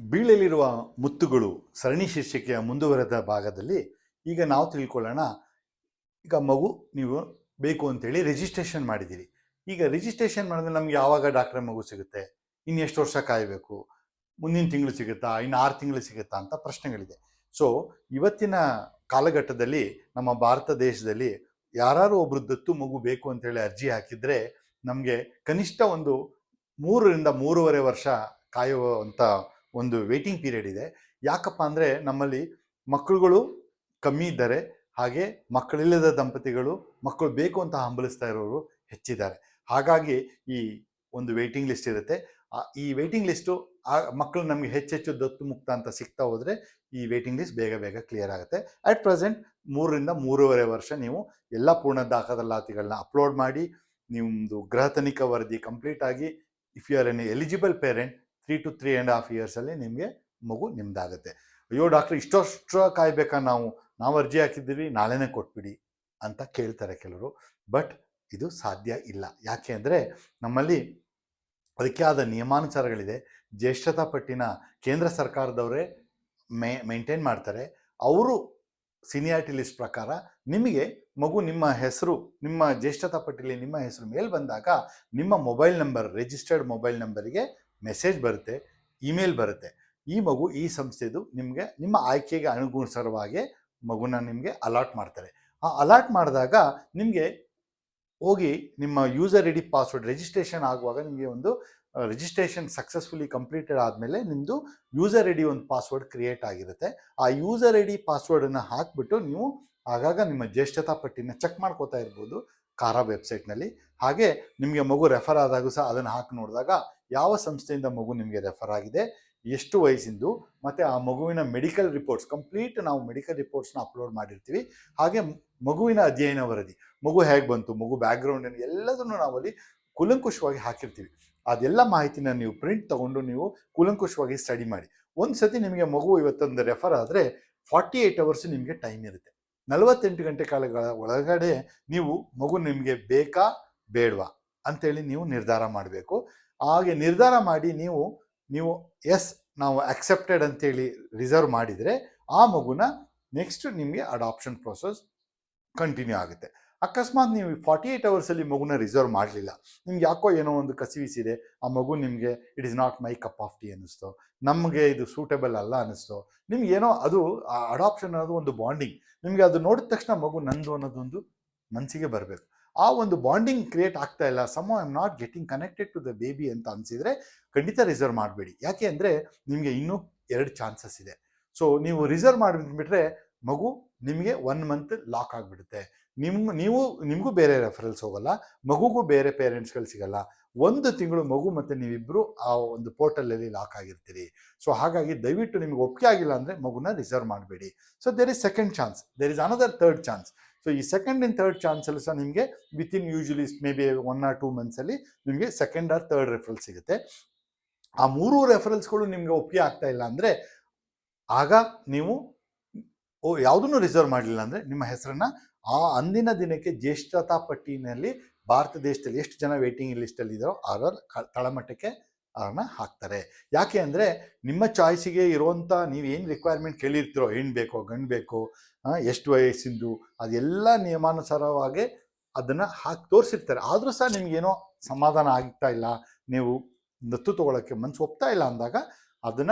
ಬೀಳಲಿರುವ ಮುತ್ತುಗಳು ಸರಣಿ ಶೀರ್ಷಿಕೆಯ ಮುಂದುವರೆದ ಭಾಗದಲ್ಲಿ ಈಗ ನಾವು ತಿಳ್ಕೊಳ್ಳೋಣ. ಈಗ ಮಗು ನೀವು ಬೇಕು ಅಂತೇಳಿ ರಿಜಿಸ್ಟ್ರೇಷನ್ ಮಾಡಿದ್ದೀರಿ. ಈಗ ರಿಜಿಸ್ಟ್ರೇಷನ್ ಮಾಡಿದ್ರೆ ನಮ್ಗೆ ಯಾವಾಗ ಡಾಕ್ಟ್ರ್ ಮಗು ಸಿಗುತ್ತೆ, ಇನ್ನು ಎಷ್ಟು ವರ್ಷ ಕಾಯಬೇಕು, ಮುಂದಿನ ತಿಂಗಳು ಸಿಗುತ್ತಾ, ಇನ್ನು 6 ತಿಂಗಳು ಸಿಗುತ್ತಾ ಅಂತ ಪ್ರಶ್ನೆಗಳಿದೆ. ಸೊ ಇವತ್ತಿನ ಕಾಲಘಟ್ಟದಲ್ಲಿ ನಮ್ಮ ಭಾರತ ದೇಶದಲ್ಲಿ ಯಾರು ಒಬ್ರು ದತ್ತು ಮಗು ಬೇಕು ಅಂತೇಳಿ ಅರ್ಜಿ ಹಾಕಿದ್ರೆ ನಮಗೆ ಕನಿಷ್ಠ ಒಂದು 3ರಿಂದ 3.5 ವರ್ಷ ಕಾಯುವಂಥ ಒಂದು ವೇಟಿಂಗ್ ಪೀರಿಯಡ್ ಇದೆ. ಯಾಕಪ್ಪ ಅಂದರೆ ನಮ್ಮಲ್ಲಿ ಮಕ್ಕಳುಗಳು ಕಮ್ಮಿ ಇದ್ದಾರೆ, ಹಾಗೆ ಮಕ್ಕಳಿಲ್ಲದ ದಂಪತಿಗಳು ಮಕ್ಕಳು ಬೇಕು ಅಂತ ಹಂಬಲಿಸ್ತಾ ಇರೋರು ಹೆಚ್ಚಿದ್ದಾರೆ. ಹಾಗಾಗಿ ಈ ಒಂದು ವೇಟಿಂಗ್ ಲಿಸ್ಟ್ ಇರುತ್ತೆ. ಈ ವೇಟಿಂಗ್ ಲಿಸ್ಟು ಮಕ್ಕಳು ನಮಗೆ ಹೆಚ್ಚೆಚ್ಚು ದತ್ತು ಮುಕ್ತ ಅಂತ ಸಿಗ್ತಾ ಹೋದರೆ ಈ ವೇಟಿಂಗ್ ಲಿಸ್ಟ್ ಬೇಗ ಬೇಗ ಕ್ಲಿಯರ್ ಆಗುತ್ತೆ. ಅಟ್ ಪ್ರೆಸೆಂಟ್ 3ರಿಂದ 3.5 ವರ್ಷ ನೀವು ಎಲ್ಲ ಪೂರ್ಣ ದಾಖಲಾತಿಗಳನ್ನ ಅಪ್ಲೋಡ್ ಮಾಡಿ ನಿಮ್ಮದು ಗೃಹ ತನಿಖಾ ವರದಿ ಕಂಪ್ಲೀಟ್ ಆಗಿ if you are an eligible parent 3 to 3.5 ಇಯರ್ಸಲ್ಲಿ ನಿಮಗೆ ಮಗು ನಿಮ್ದಾಗುತ್ತೆ. ಅಯ್ಯೋ ಡಾಕ್ಟ್ರ್ ಇಷ್ಟಷ್ಟು ಕಾಯ್ಬೇಕಾ, ನಾವು ಅರ್ಜಿ ಹಾಕಿದ್ದೀವಿ ನಾಳೆನೇ ಕೊಟ್ಬಿಡಿ ಅಂತ ಕೇಳ್ತಾರೆ ಕೆಲವರು. ಬಟ್ ಇದು ಸಾಧ್ಯ ಇಲ್ಲ. ಯಾಕೆ ಅಂದರೆ ನಮ್ಮಲ್ಲಿ ಅದಕ್ಕೆ ಆದ ನಿಯಮಾನುಸಾರಗಳಿದೆ. ಜ್ಯೇಷ್ಠತಾ ಪಟ್ಟಿನ ಕೇಂದ್ರ ಸರ್ಕಾರದವರೇ ಮೇಂಟೈನ್ ಮಾಡ್ತಾರೆ. ಅವರು ಸೀನಿಯಾರಿಟಿ ಲಿಸ್ಟ್ ಪ್ರಕಾರ ನಿಮಗೆ ಮಗು ನಿಮ್ಮ ಹೆಸರು ನಿಮ್ಮ ಜ್ಯೇಷ್ಠತಾ ಪಟ್ಟಿಲಿ ನಿಮ್ಮ ಹೆಸರು ಮೇಲೆ ಬಂದಾಗ ನಿಮ್ಮ ಮೊಬೈಲ್ ನಂಬರ್, ರಿಜಿಸ್ಟರ್ಡ್ ಮೊಬೈಲ್ ನಂಬರಿಗೆ ಮೆಸೇಜ್ ಬರುತ್ತೆ, ಇಮೇಲ್ ಬರುತ್ತೆ. ಈ ಮಗು ಈ ಸಂಸ್ಥೆದು ನಿಮಗೆ ನಿಮ್ಮ ಆಯ್ಕೆಗೆ ಅನುಗುಣಸರವಾಗಿ ಮಗುನ ನಿಮಗೆ ಅಲಾಟ್ ಮಾಡ್ತಾರೆ. ಆ ಅಲಾಟ್ ಮಾಡಿದಾಗ ನಿಮಗೆ ಹೋಗಿ ನಿಮ್ಮ user I D password registration ಆಗುವಾಗ ನಿಮಗೆ ಒಂದು ರಿಜಿಸ್ಟ್ರೇಷನ್ ಸಕ್ಸಸ್ಫುಲಿ ಕಂಪ್ಲೀಟೆಡ್ ಆದಮೇಲೆ ನಿಮ್ಮದು ಯೂಸರ್ ಐ ಡಿ ಒಂದು ಪಾಸ್ವರ್ಡ್ ಕ್ರಿಯೇಟ್ ಆಗಿರುತ್ತೆ. ಆ ಯೂಸರ್ ಐ ಡಿ ಪಾಸ್ವರ್ಡನ್ನು ಹಾಕಿಬಿಟ್ಟು ನೀವು ಆಗಾಗ ನಿಮ್ಮ ಜ್ಯೇಷ್ಠತಾ ಪಟ್ಟಿನ ಚೆಕ್ ಮಾಡ್ಕೋತಾ ಇರ್ಬೋದು ಕಾರಾ ವೆಬ್ಸೈಟ್ನಲ್ಲಿ. ಹಾಗೆ ನಿಮಗೆ ಮಗು ರೆಫರ್ ಆದಾಗೂ ಸಹ ಅದನ್ನು ಹಾಕಿ ನೋಡಿದಾಗ ಯಾವ ಸಂಸ್ಥೆಯಿಂದ ಮಗು ನಿಮಗೆ ರೆಫರ್ ಆಗಿದೆ, ಎಷ್ಟು ವಯಸ್ಸಿಂದು, ಮತ್ತು ಆ ಮಗುವಿನ ಮೆಡಿಕಲ್ ರಿಪೋರ್ಟ್ಸ್ ಕಂಪ್ಲೀಟ್ ನಾವು ಮೆಡಿಕಲ್ ರಿಪೋರ್ಟ್ಸ್ನ ಅಪ್ಲೋಡ್ ಮಾಡಿರ್ತೀವಿ. ಹಾಗೆ ಮಗುವಿನ ಅಧ್ಯಯನ ವರದಿ, ಮಗು ಹೇಗೆ ಬಂತು, ಮಗು ಬ್ಯಾಕ್ಗ್ರೌಂಡನ್ನು ಎಲ್ಲದನ್ನು ನಾವಲ್ಲಿ ಕೂಲಂಕುಷವಾಗಿ ಹಾಕಿರ್ತೀವಿ. ಅದೆಲ್ಲ ಮಾಹಿತಿನ ನೀವು ಪ್ರಿಂಟ್ ತೊಗೊಂಡು ನೀವು ಕೂಲಂಕುಷವಾಗಿ ಸ್ಟಡಿ ಮಾಡಿ. ಒಂದು ಸತಿ ನಿಮಗೆ ಮಗು ಇವತ್ತೊಂದು ರೆಫರ್ ಆದರೆ 48 ಅವರ್ಸ್ ನಿಮಗೆ ಟೈಮ್ ಇರುತ್ತೆ. 48 ಗಂಟೆ ಕಾಲಗಳ ಒಳಗಡೆ ನೀವು ಮಗು ನಿಮಗೆ ಬೇಕಾ ಬೇಡವಾ ಅಂತೇಳಿ ನೀವು ನಿರ್ಧಾರ ಮಾಡಬೇಕು. ಹಾಗೆ ನಿರ್ಧಾರ ಮಾಡಿ ನೀವು ಎಸ್ ನಾವು ಅಕ್ಸೆಪ್ಟೆಡ್ ಅಂತೇಳಿ ರಿಸರ್ವ್ ಮಾಡಿದರೆ ಆ ಮಗುನ ನೆಕ್ಸ್ಟ್ ನಿಮಗೆ ಅಡಾಪ್ಷನ್ ಪ್ರೋಸೆಸ್ ಕಂಟಿನ್ಯೂ ಆಗುತ್ತೆ. ಅಕಸ್ಮಾತ್ ನೀವು 48 ಅವರ್ಸಲ್ಲಿ ಮಗುನ ರಿಸರ್ವ್ ಮಾಡಲಿಲ್ಲ, ನಿಮ್ಗೆ ಯಾಕೋ ಏನೋ ಒಂದು ಕಸಿವಿಸಿದೆ, ಆ ಮಗು ನಿಮಗೆ it is not my cup of tea ಅನ್ನಿಸ್ತು, ನಮಗೆ ಇದು ಸೂಟೇಬಲ್ ಅಲ್ಲ ಅನ್ನಿಸ್ತು, ನಿಮ್ಗೆ ಏನೋ ಅದು ಅಡಾಪ್ಷನ್ ಅನ್ನೋದು ಒಂದು ಬಾಂಡಿಂಗ್, ನಿಮಗೆ ಅದು ನೋಡಿದ ತಕ್ಷಣ ಮಗು ನಂದು ಅನ್ನೋದೊಂದು ಮನಸ್ಸಿಗೆ ಬರಬೇಕು. ಆ ಒಂದು ಬಾಂಡಿಂಗ್ ಕ್ರಿಯೇಟ್ ಆಗ್ತಾ ಇಲ್ಲ, some I am not getting connected to the baby ಅಂತ ಅನಿಸಿದರೆ ಖಂಡಿತ ರಿಸರ್ವ್ ಮಾಡಬೇಡಿ. ಯಾಕೆ ಅಂದರೆ ನಿಮಗೆ ಇನ್ನೂ 2 ಚಾನ್ಸಸ್ ಇದೆ. ಸೊ ನೀವು ರಿಸರ್ವ್ ಮಾಡಿಬಿಟ್ರೆ ಮಗು ನಿಮಗೆ 1 ಮಂತ್ ಲಾಕ್ ಆಗಿಬಿಡುತ್ತೆ. ನಿಮಗೂ ಬೇರೆ ರೆಫರೆನ್ಸ್ ಹೋಗಲ್ಲ, ಮಗುಗೂ ಬೇರೆ ಪೇರೆಂಟ್ಸ್ಗಳು ಸಿಗಲ್ಲ. 1 ತಿಂಗಳು ಮಗು ಮತ್ತು ನೀವಿಬ್ಬರು ಆ ಒಂದು ಪೋರ್ಟಲಲ್ಲಿ ಲಾಕ್ ಆಗಿರ್ತೀರಿ. ಸೊ ಹಾಗಾಗಿ ದಯವಿಟ್ಟು ನಿಮಗೆ ಒಪ್ಪಿಗೆ ಆಗಿಲ್ಲ ಅಂದರೆ ಮಗುನ ರಿಸರ್ವ್ ಮಾಡಬೇಡಿ. So there is second chance, there is another third chance. So ಈ ಸೆಕೆಂಡ್ ಆ್ಯಂಡ್ ಥರ್ಡ್ ಚಾನ್ಸಲ್ಲಿ ಸಹ ನಿಮಗೆ within usually may be 1 or 2 ಮಂತ್ಸಲ್ಲಿ ನಿಮಗೆ ಸೆಕೆಂಡ್ ಆರ್ ಥರ್ಡ್ ರೆಫರೆನ್ಸ್ ಸಿಗುತ್ತೆ. ಆ 3 ರೆಫರೆನ್ಸ್ಗಳು ನಿಮಗೆ ಒಪ್ಪಿಗೆ ಆಗ್ತಾ ಇಲ್ಲ ಅಂದರೆ ಆಗ ನೀವು ಯಾವುದನ್ನು ರಿಸರ್ವ್ ಮಾಡಲಿಲ್ಲ ಅಂದರೆ ನಿಮ್ಮ ಹೆಸರನ್ನು ಆ ಅಂದಿನ ದಿನಕ್ಕೆ ಜ್ಯೇಷ್ಠತಾ ಪಟ್ಟಿನಲ್ಲಿ ಭಾರತ ದೇಶದಲ್ಲಿ ಎಷ್ಟು ಜನ ವೇಟಿಂಗ್ ಲಿಸ್ಟಲ್ಲಿ ಇದ್ದಾರೋ ಅದರ ತಳಮಟ್ಟಕ್ಕೆ ಅದನ್ನು ಹಾಕ್ತಾರೆ. ಯಾಕೆ ಅಂದರೆ ನಿಮ್ಮ ಚಾಯ್ಸಿಗೆ ಇರುವಂಥ ನೀವೇನು ರಿಕ್ವೈರ್ಮೆಂಟ್ ಕೇಳಿರ್ತೀರೋ, ಹೆಣ್ಣು ಬೇಕೋ ಗಂಡು ಬೇಕೋ, ಎಷ್ಟು ವಯಸ್ಸಿಂದು, ಅದೆಲ್ಲ ನಿಯಮಾನುಸಾರವಾಗಿ ಅದನ್ನು ಹಾಕಿ ತೋರಿಸಿರ್ತಾರೆ. ಆದರೂ ಸಹ ನಿಮಗೇನೋ ಸಮಾಧಾನ ಆಗ್ತಾ ಇಲ್ಲ, ನೀವು ದತ್ತು ತೊಗೊಳಕ್ಕೆ ಮನಸ್ಸು ಒಪ್ತಾ ಇಲ್ಲ ಅಂದಾಗ ಅದನ್ನು